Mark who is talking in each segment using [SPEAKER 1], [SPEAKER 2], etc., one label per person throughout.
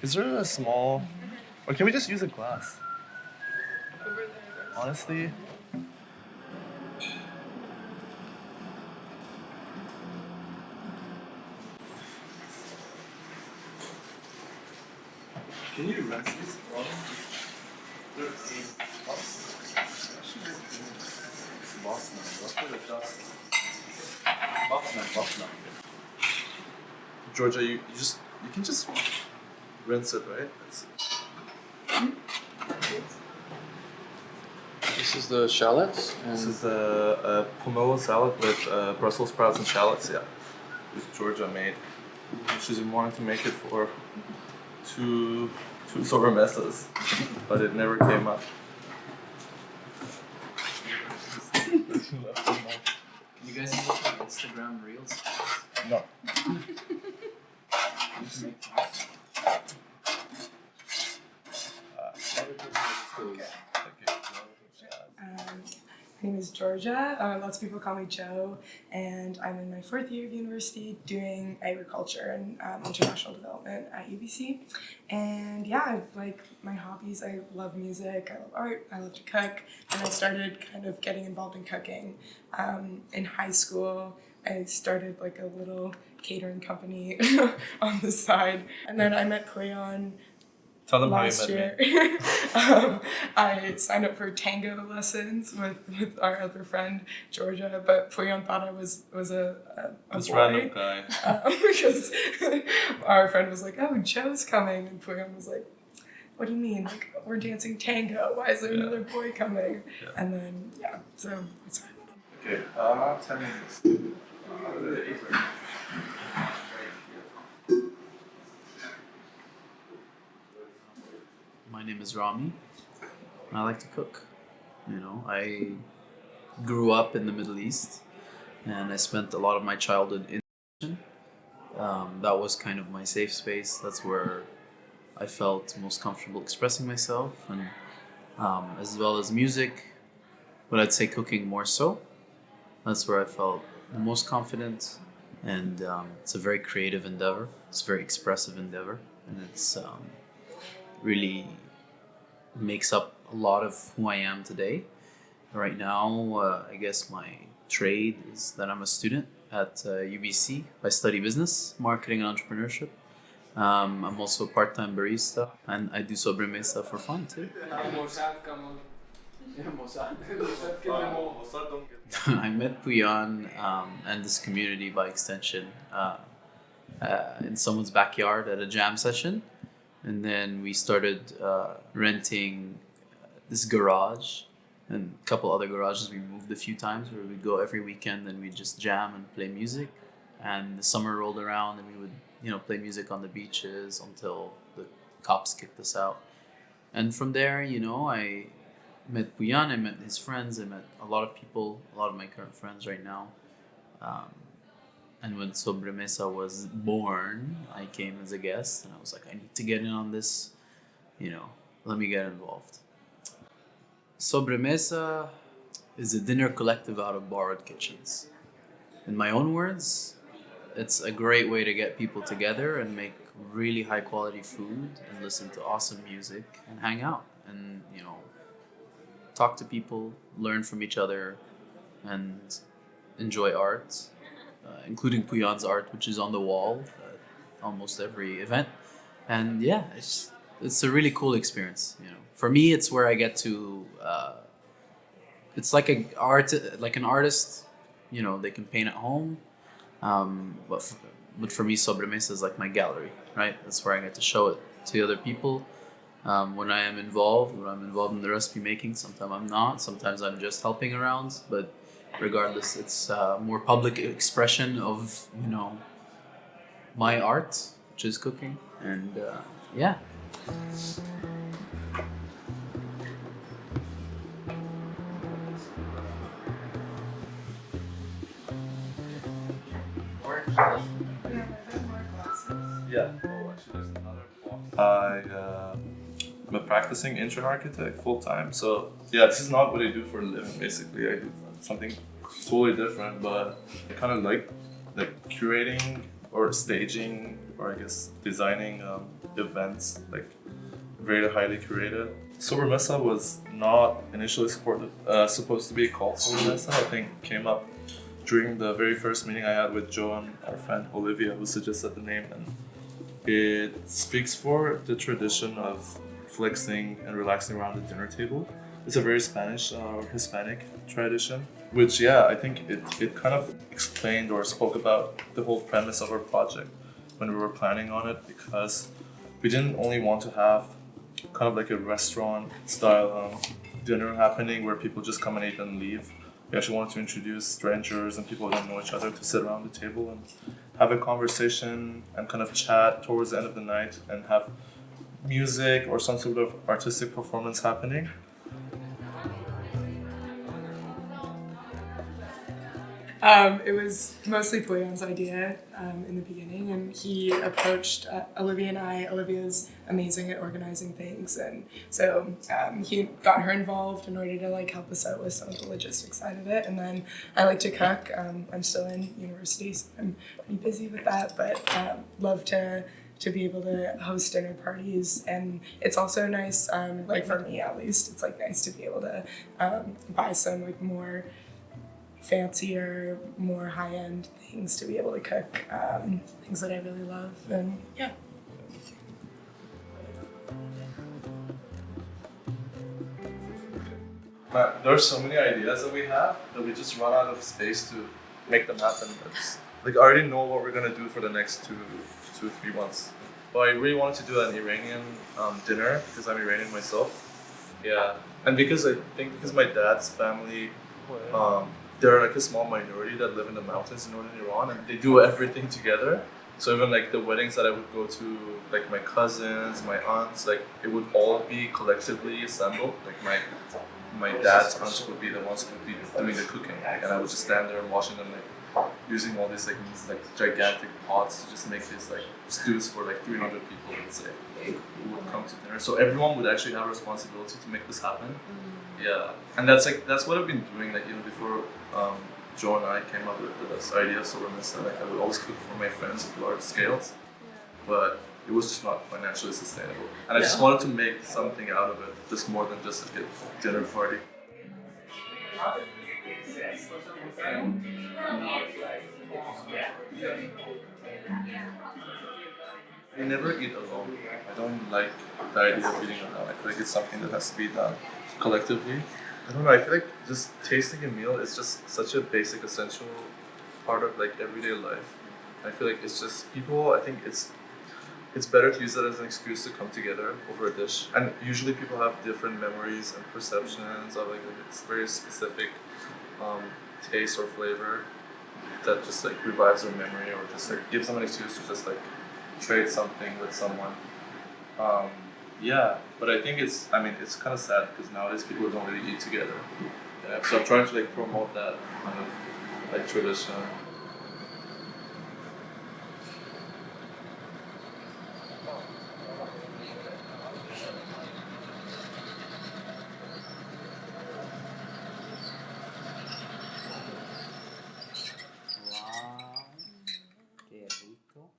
[SPEAKER 1] Is there a small, or can we just use a glass?
[SPEAKER 2] Over there.
[SPEAKER 1] Honestly, can you rinse these? Georgia, you can just rinse it, right?
[SPEAKER 3] This is the shallots.
[SPEAKER 1] This is a pomelo salad with Brussels sprouts and shallots. Yeah, which Georgia made. She's been wanting to make it for two sobremesas, but it never came up.
[SPEAKER 3] You guys make Instagram reels?
[SPEAKER 1] No.
[SPEAKER 2] My name is Georgia. Lots of people call me Jo, and I'm in my 4th year of university doing agriculture and international development at UBC. And yeah, I've my hobbies. I love music, I love art, I love to cook, and I started kind of getting involved in cooking. In high school, I started a little catering company on the side, and then I met Pouian.
[SPEAKER 1] Tell them
[SPEAKER 2] Last
[SPEAKER 1] how you met
[SPEAKER 2] year,
[SPEAKER 1] me.
[SPEAKER 2] I signed up for tango lessons with our other friend Georgia, but Pouian thought I was a
[SPEAKER 1] This
[SPEAKER 2] boy.
[SPEAKER 1] random guy.
[SPEAKER 2] Because our friend was like, "Oh, Joe's coming," and Pouian was like, "What do you mean? We're dancing tango. Why is there another boy coming?"
[SPEAKER 1] Yeah.
[SPEAKER 2] And then so that's how I met him.
[SPEAKER 1] Okay, 10 minutes.
[SPEAKER 3] My name is Rami. And I like to cook. I grew up in the Middle East, and I spent a lot of my childhood in the kitchen. That was kind of my safe space. That's where I felt most comfortable expressing myself, and as well as music, but I'd say cooking more so. That's where I felt the most confident, and it's a very creative endeavor. It's a very expressive endeavor, and it's really makes up a lot of who I am today. Right now, I guess my trade is that I'm a student at UBC. I study business, marketing, and entrepreneurship. I'm also a part-time barista, and I do Sobremesa for fun too. I met Pouian and this community by extension in someone's backyard at a jam session. And then we started renting this garage and a couple other garages we moved a few times, where we'd go every weekend and we'd just jam and play music. And the summer rolled around and we would play music on the beaches until the cops kicked us out. And from there, I met Pouian, I met his friends, I met a lot of people, a lot of my current friends right now. And when Sobremesa was born, I came as a guest, and I was like, I need to get in on this, let me get involved. Sobremesa is a dinner collective out of borrowed kitchens. In my own words, it's a great way to get people together and make really high quality food and listen to awesome music and hang out and, talk to people, learn from each other, and enjoy art. Including Pouian's art, which is on the wall at almost every event. And yeah, it's a really cool experience. For me, it's where I get to. It's like an artist. They can paint at home, but for me, Sobremesa is like my gallery, right? That's where I get to show it to other people. When I'm involved in the recipe making. Sometimes I'm not. Sometimes I'm just helping around, but regardless, it's more public expression of my art, which is cooking, and yeah.
[SPEAKER 1] Yeah. I'm a practicing intern architect full time. So yeah, this is not what I do for a living. Basically, I do something totally different, but I kind of like curating or staging or I guess designing events, like very highly curated. Sobremesa was not initially supposed to be called Sobremesa. I think it came up during the very first meeting I had with Joe and our friend Olivia, who suggested the name, and it speaks for the tradition of flexing and relaxing around the dinner table. It's a very Spanish or Hispanic tradition, which, yeah, I think it kind of explained or spoke about the whole premise of our project when we were planning on it, because we didn't only want to have kind of like a restaurant style dinner happening where people just come and eat and leave. We actually wanted to introduce strangers and people who don't know each other to sit around the table and have a conversation and kind of chat towards the end of the night and have music or some sort of artistic performance happening.
[SPEAKER 2] It was mostly Pouian's idea in the beginning, and he approached Olivia and I. Olivia's amazing at organizing things, and so he got her involved in order to like help us out with some of the logistics side of it. And then I like to cook. I'm still in university, so I'm pretty busy with that, but love to be able to host dinner parties. And it's also nice, like for me at least, it's like nice to be able to buy some like more fancier, more high-end things to be able to cook, things that I really love, and yeah.
[SPEAKER 1] There are so many ideas that we have that we just run out of space to make them happen. Like I already know what we're gonna do for the next 3 months. But I really wanted to do an Iranian dinner because I'm Iranian myself. Yeah, and because I think because my dad's family, they're like a small minority that live in the mountains in northern Iran, and they do everything together. So even like the weddings that I would go to, like my cousins, my aunts, like it would all be collectively assembled. Like my dad's aunts would be the ones who would be doing the cooking, and I would just stand there and watching them like using all these like gigantic pots to just make these like stews for like 300 people, let's say, who would come to dinner. So everyone would actually have a responsibility to make this happen. Yeah, and that's what I've been doing. Like before Joe and I came up with this idea of Sobremesa, like I would always cook for my friends at large scales, but it was just not financially sustainable. And I just wanted to make something out of it, just more than just a dinner party. I never eat alone. I don't like the idea of eating alone. I feel like it's something that has to be done collectively. I don't know, I feel like just tasting a meal is just such a basic, essential part of like everyday life. I feel like it's just people, I think it's better to use that as an excuse to come together over a dish. And usually people have different memories and perceptions of like it's very specific taste or flavor that just like revives their memory or just like gives them an excuse to just like trade something with someone. Yeah, but I think it's kind of sad because nowadays people don't really eat together. Yeah, so I'm trying to like promote that kind of like tradition.
[SPEAKER 3] Wow, qué rico.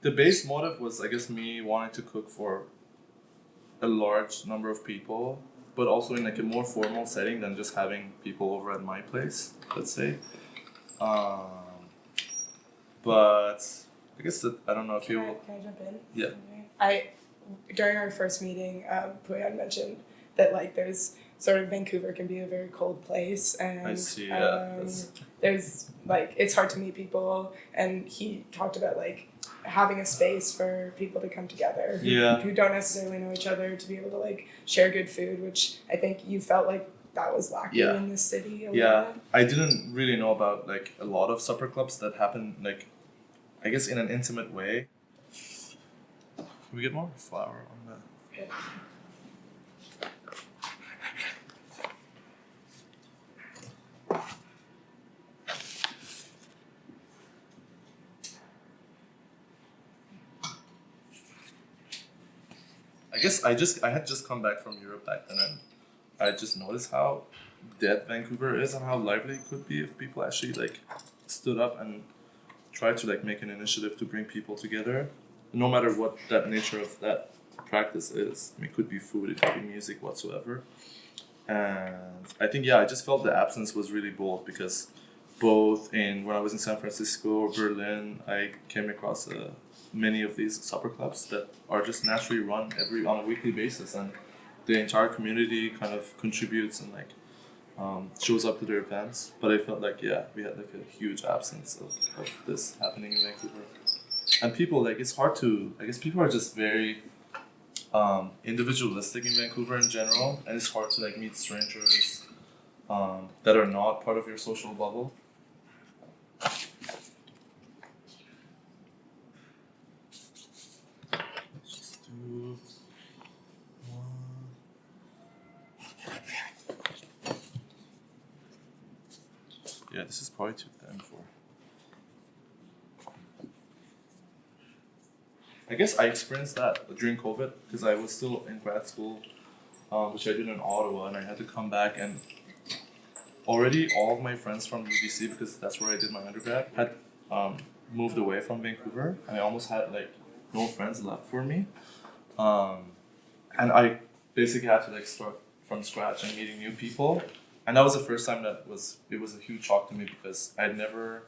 [SPEAKER 1] The base motive was, I guess, me wanting to cook for a large number of people, but also in like a more formal setting than just having people over at my place, let's say. But I guess that I don't know if you will.
[SPEAKER 2] Can I jump in?
[SPEAKER 1] Yeah.
[SPEAKER 2] During our first meeting, Pouian mentioned that like there's sort of Vancouver can be a very cold place, and
[SPEAKER 1] I see. Yeah.
[SPEAKER 2] there's like it's hard to meet people, and he talked about like having a space for people to come together who don't necessarily know each other to be able to like share good food, which I think you felt like that was lacking in this city a little bit.
[SPEAKER 1] I didn't really know about like a lot of supper clubs that happen like I guess in an intimate way. Can we get more flour on that?
[SPEAKER 2] Yeah.
[SPEAKER 1] guess I had just come back from Europe back then, and I just noticed how dead Vancouver is and how lively it could be if people actually like stood up and tried to like make an initiative to bring people together, no matter what that nature of that practice is. I mean, it could be food, it could be music, whatsoever. And I think, yeah, I just felt the absence was really bold because both when I was in San Francisco or Berlin, I came across many of these supper clubs that are just naturally run on a weekly basis, and the entire community kind of contributes and like shows up to their events. But I felt like, yeah, we had like a huge absence of this happening in Vancouver. And people, like, it's hard to, I guess people are just very individualistic in Vancouver in general, and it's hard to like meet strangers that are not part of your social bubble. Let's just do one. Yeah, this is probably too thin for. I guess I experienced that during COVID because I was still in grad school, which I did in Ottawa, and I had to come back, and already all of my friends from UBC, because that's where I did my undergrad, had moved away from Vancouver, and I almost had like no friends left for me, and I basically had to like start from scratch and meeting new people, and that was the first time it was a huge shock to me because I had never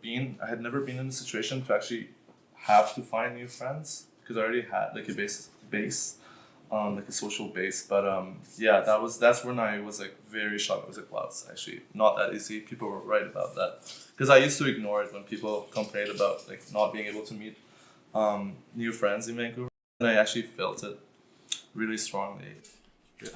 [SPEAKER 1] been in a situation to actually have to find new friends because I already had like a base, like a social base. But yeah, that's when I was like very shocked. I was like, wow, it's actually not that easy. People were right about that because I used to ignore it when people complained about like not being able to meet new friends in Vancouver, and I actually felt it really strongly. Yeah.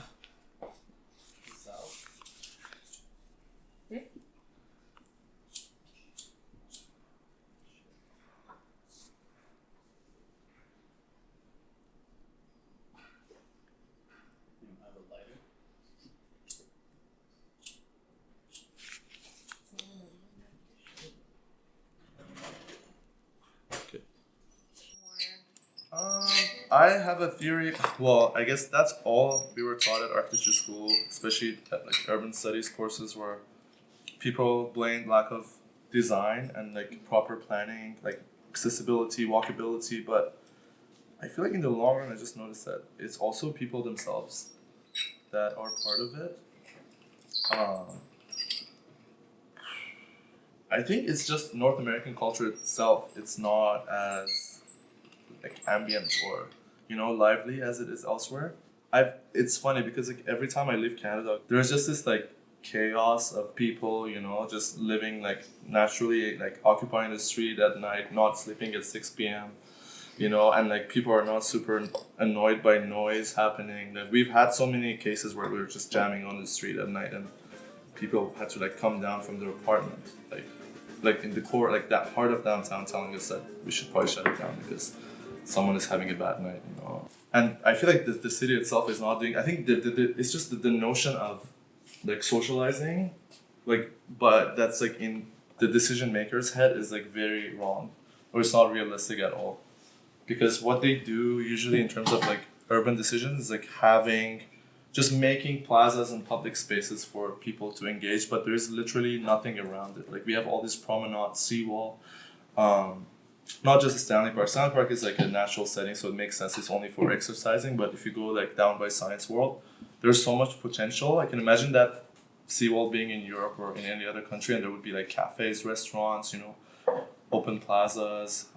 [SPEAKER 1] I have a theory. Well, I guess that's all we were taught at architecture school, especially at like urban studies courses, where people blame lack of design and like proper planning, like accessibility, walkability. But I feel like in the long run, I just noticed that it's also people themselves that are part of it. I think it's just North American culture itself. It's not as like ambient or lively as it is elsewhere. It's funny because like every time I leave Canada, there's just this like chaos of people, just living like naturally, like occupying the street at night, not sleeping at 6 p.m. And like people are not super annoyed by noise happening. Like we've had so many cases where we were just jamming on the street at night and people had to like come down from their apartment, like in the core, like that part of downtown, telling us that we should probably shut it down because someone is having a bad night, And I feel like the city itself is not doing. I think it's just the notion of like socializing, like, but that's like in the decision maker's head is like very wrong, or it's not realistic at all, because what they do usually in terms of like urban decisions is like just making plazas and public spaces for people to engage, but there's literally nothing around it. Like we have all this promenade, seawall, not just Stanley Park. Stanley Park is like a natural setting, so it makes sense. It's only for exercising. But if you go like down by Science World, there's so much potential. I can imagine that seawall being in Europe or in any other country, and there would be like cafes, restaurants, open plazas,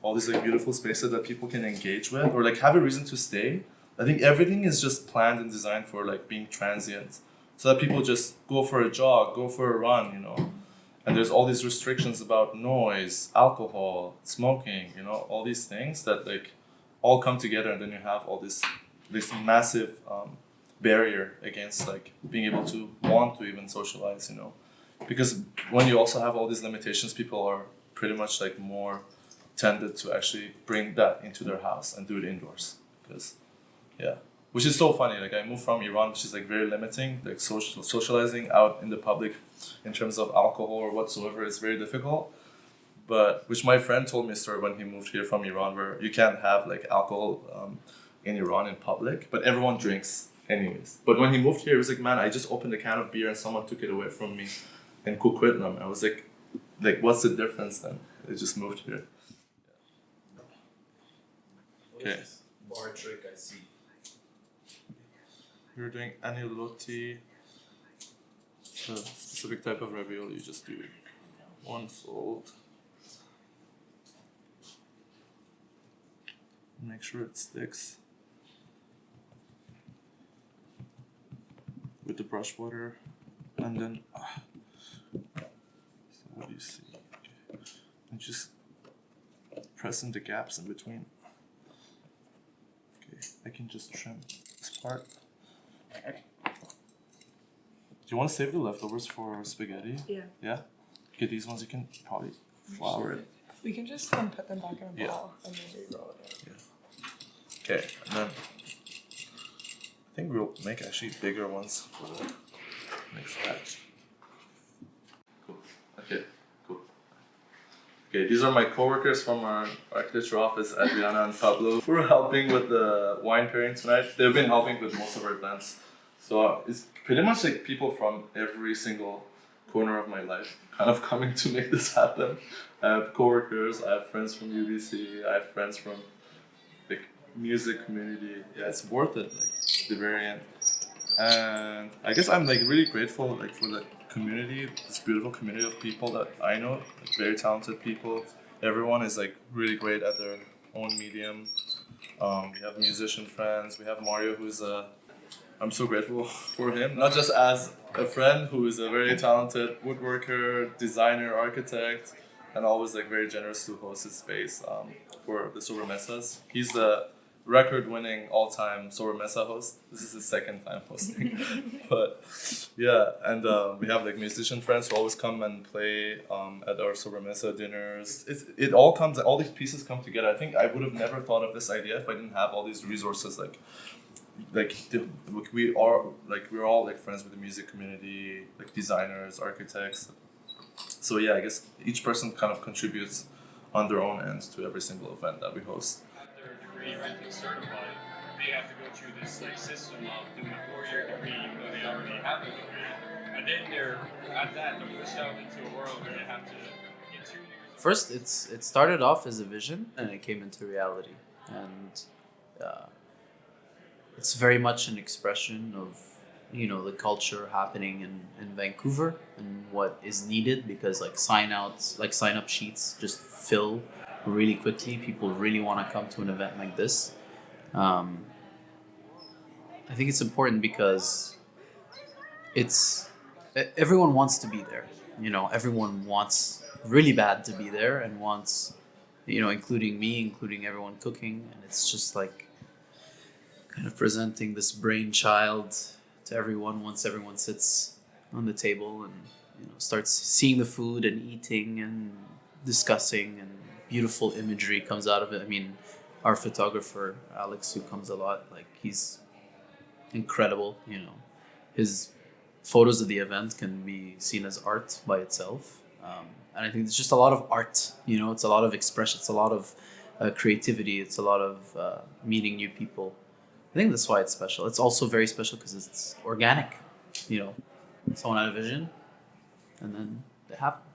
[SPEAKER 1] all these like beautiful spaces that people can engage with or like have a reason to stay. I think everything is just planned and designed for like being transient, so that people just go for a jog, go for a run, And there's all these restrictions about noise, alcohol, smoking, all these things that like all come together, and then you have all this massive barrier against like being able to want to even socialize, Because when you also have all these limitations, people are pretty much like more tended to actually bring that into their house and do it indoors. Because, yeah. Which is so funny. Like I moved from Iran, which is like very limiting, like socializing out in the public in terms of alcohol or whatsoever is very difficult. but which my friend told me a story when he moved here from Iran, where you can't have like alcohol in Iran in public, but everyone drinks anyways. But when he moved here, he was like, man, I just opened a can of beer and someone took it away from me in Coquitlam. I was like, what's the difference then? I just moved here. Okay.
[SPEAKER 3] Bar trick I see.
[SPEAKER 1] You're doing anilotti. It's a specific type of ravioli. You just do one fold. Make sure it sticks with the brush water, and then so what do you see? Okay. And just press in the gaps in between. Okay, I can just trim this part. Do you want to save the leftovers for spaghetti?
[SPEAKER 2] Yeah.
[SPEAKER 1] Yeah? Okay, these ones you can probably flour it.
[SPEAKER 2] We can just put them back in a ball and maybe roll it in.
[SPEAKER 1] Yeah. Okay, and then I think we'll make actually bigger ones for the next batch. Cool. Okay, cool. Okay, these are my coworkers from our architecture office, Adriana and Pablo, who are helping with the wine pairing tonight. They've been helping with most of our events. So it's pretty much like people from every single corner of my life kind of coming to make this happen. I have coworkers, I have friends from UBC, I have friends from like music community. Yeah, it's worth it, like the very end. And I guess I'm like really grateful like for the community, this beautiful community of people that I know, like very talented people. Everyone is like really great at their own medium. We have musician friends. We have Mario, who's I'm so grateful for him, not just as a friend who is a very talented woodworker, designer, architect, and always like very generous to host his space for the Sobremesas. He's the record-winning all-time Sobremesa host. This is his second time hosting, but yeah. And we have like musician friends who always come and play at our Sobremesa dinners. All these pieces come together. I think I would have never thought of this idea if I didn't have all these resources. We're all like friends with the music community, like designers, architects. So yeah, I guess each person kind of contributes on their own ends to every single event that we host.
[SPEAKER 4] Their degree renting certified, they have to go through this like system of doing a 4-year degree, even though they already have a degree, and then they're pushed out into a world where they have to get 2 years.
[SPEAKER 3] First, it started off as a vision and it came into reality, and it's very much an expression of the culture happening in Vancouver and what is needed, because like sign up sheets just fill really quickly. People really want to come to an event like this. I think it's important because everyone wants to be there. Everyone wants really bad to be there and wants, including me, including everyone cooking, and it's just like kind of presenting this brainchild to everyone once everyone sits on the table and starts seeing the food and eating and discussing, and beautiful imagery comes out of it. I mean, our photographer Alex, who comes a lot, like he's incredible. His photos of the event can be seen as art by itself, and I think it's just a lot of art. It's a lot of expression. It's a lot of creativity. It's a lot of meeting new people. I think that's why it's special. It's also very special because it's organic. Someone had a vision, and then it happened.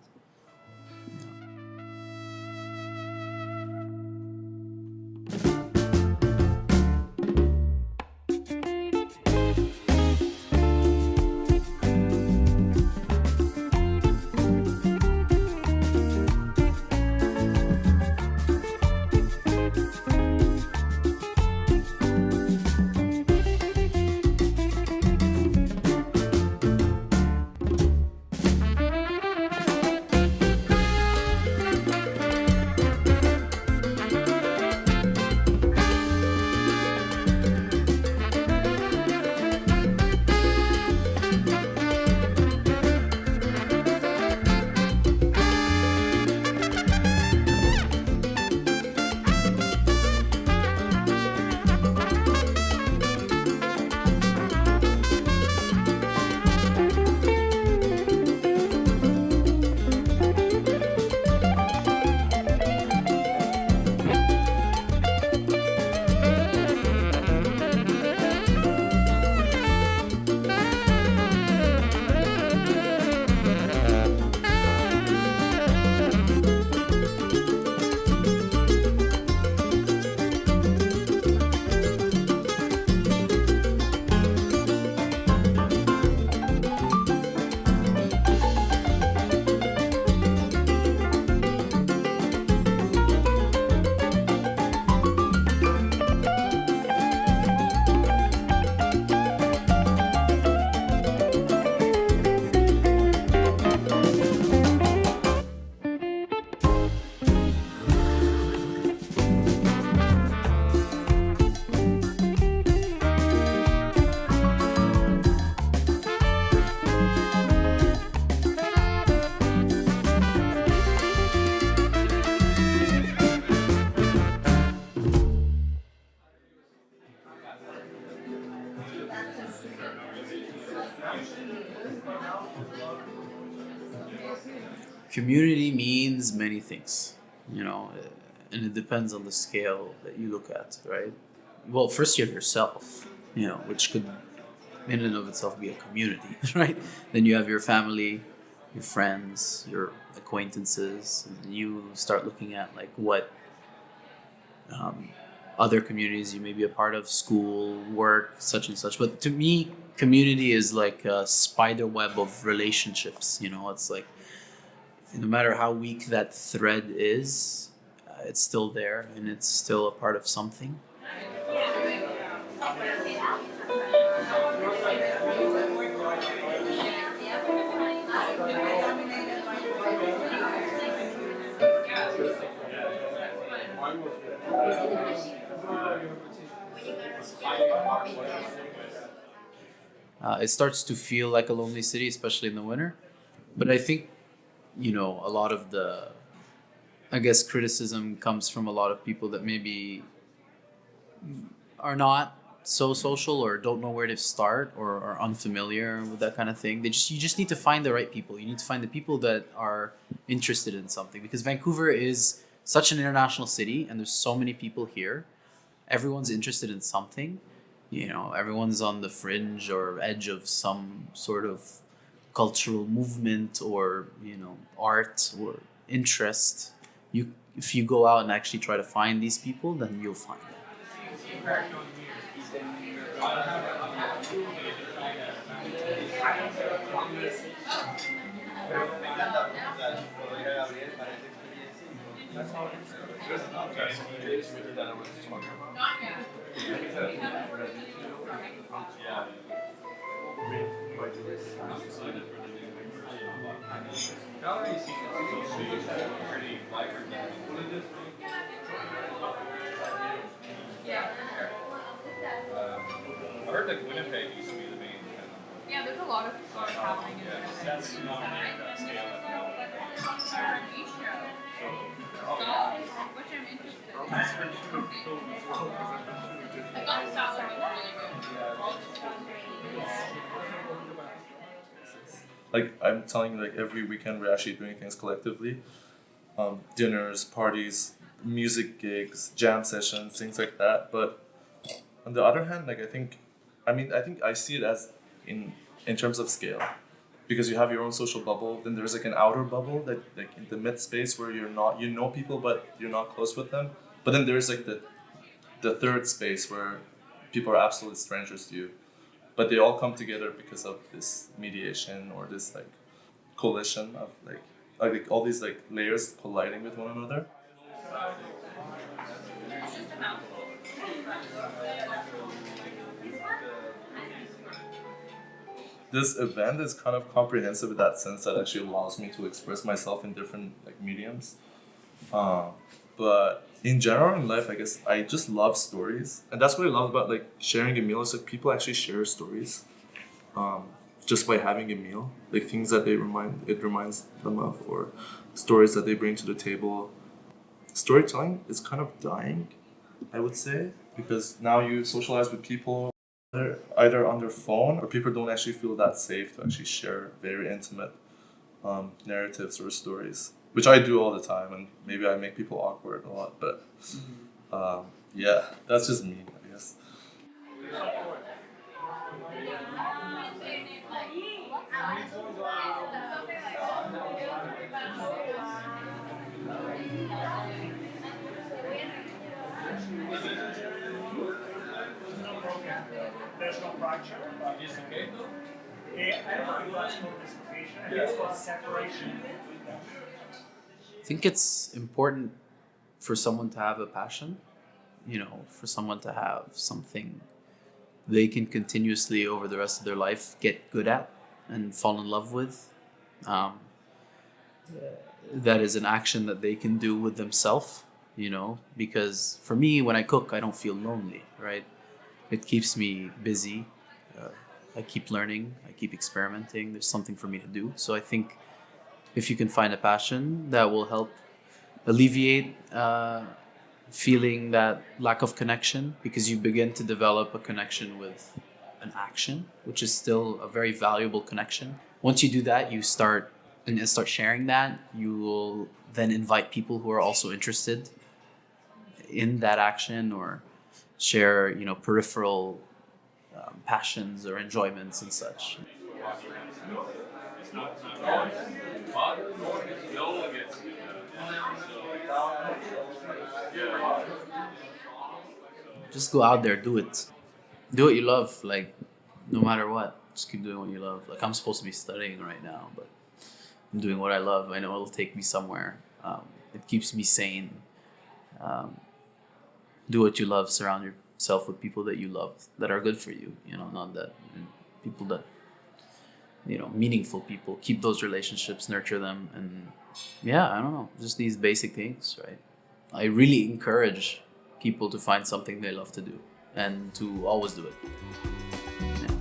[SPEAKER 3] Community means many things, you know, and it depends on the scale that you look at, right? Well, first you have yourself, you know, which could in and of itself be a community, right? Then you have your family, your friends, your acquaintances, and you start looking at like what other communities you may be a part of, school, work, such and such. But to me, community is like a spider web of relationships. You know, it's like no matter how weak that thread is, it's still there and it's still a part of something. It starts to feel like a lonely city, especially in the winter. But I think, you know, a lot of the, I guess, criticism comes from a lot of people that maybe are not so social or don't know where to start or are unfamiliar with that kind of thing. You just need to find the right people. You need to find the people that are interested in something, because Vancouver is such an international city and there's so many people here. Everyone's interested in something. You know, everyone's on the fringe or edge of some sort of cultural movement or, you know, art or interest. If you go out and actually try to find these people, then you'll find them.
[SPEAKER 4] I heard like Winnipeg used to be the main kind of.
[SPEAKER 5] Yeah, there's a lot of stuff happening in
[SPEAKER 4] Yeah, that's not near that scale at the moment.
[SPEAKER 5] R&B show. So, which I'm interested in. I thought salad was really good.
[SPEAKER 1] Like I'm telling you, like every weekend we're actually doing things collectively, dinners, parties, music gigs, jam sessions, things like that. But on the other hand, like I think I see it as in terms of scale, because you have your own social bubble. Then there's like an outer bubble that like in the mid space where you know people but you're not close with them. But then there's like the third space where people are absolute strangers to you, but they all come together because of this mediation or this like coalition of like all these like layers colliding with one another. This event is kind of comprehensive in that sense that actually allows me to express myself in different like mediums. But in general in life, I guess I just love stories, and that's what I love about like sharing a meal. Is like people actually share stories, just by having a meal, like things that it reminds them of, or stories that they bring to the table. Storytelling is kind of dying, I would say, because now you socialize with people either on their phone, or people don't actually feel that safe to actually share very intimate narratives or stories, which I do all the time, and maybe I make people awkward a lot, but yeah, that's just me, I guess.
[SPEAKER 6] There's no fracture, but
[SPEAKER 4] Is okay though?
[SPEAKER 6] I don't know if that's called dislocation. I think it's called separation.
[SPEAKER 3] I think it's important for someone to have a passion, you know, for someone to have something they can continuously over the rest of their life get good at and fall in love with. That is an action that they can do with themselves, you know, because for me, when I cook, I don't feel lonely, right? It keeps me busy. I keep learning, I keep experimenting. There's something for me to do. So I think if you can find a passion that will help alleviate feeling that lack of connection, because you begin to develop a connection with an action, which is still a very valuable connection. Once you do that, you start sharing that. You will then invite people who are also interested in that action or share, peripheral passions or enjoyments and such.
[SPEAKER 4] It's not hard, but no one gets to do that. So, yeah.
[SPEAKER 3] Just go out there, do it. Do what you love, like, no matter what. Just keep doing what you love. Like, I'm supposed to be studying right now, but I'm doing what I love. I know it'll take me somewhere. It keeps me sane. Do what you love. Surround yourself with people that you love, that are good for you. Not that people that, meaningful people. Keep those relationships, nurture them, and yeah, I don't know, just these basic things, right? I really encourage people to find something they love to do and to always do it. Yeah.